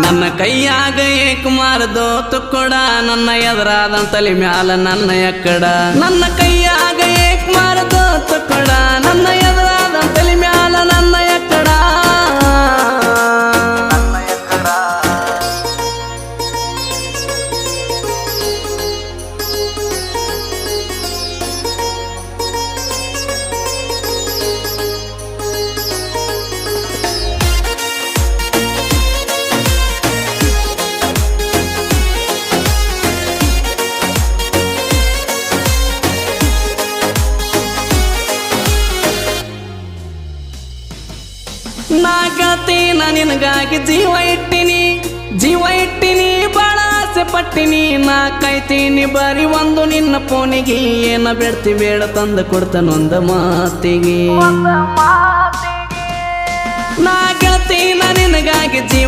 ನನ್ನ ಕೈಯಾಗ ಏಕ್ ಮಾರದೋ ತುಕ್ಕಡ ನನ್ನ ಎದುರಾದ ತಲೆ ಮ್ಯಾಲ ನನ್ನ ಎಕ್ಕಡ ನನ್ನ ಕೈಯಾಗ ಏಕ್ ಮಾರದೋ ತುಕ್ಕಡ ನನ್ನ ಎದುರಾದ ತಲೆ ಮ್ಯಾಲ ನನ್ನ ಎಕ್ಕಡ ನಾ ಗೆಳತಿ ನಿನಗಾಗಿ ಜೀವ ಇಟ್ಟಿನಿ ಬಾಳ ಆಸೆ ಪಟ್ಟಿನಿ ನಾ ಕಾಯ್ತೀನಿ ಬರೀ ಒಂದು ನಿನ್ನ ಫೋನಿಗೆ ಏನ ಬೇಡ್ತಿ ಬೇಡ ತಂದು ಕೊಡ್ತಾನೊಂದ ಮಾತಿಗೆ ನಾ ಗೆಳತಿ ನಿನಗಾಗಿ ಜೀವ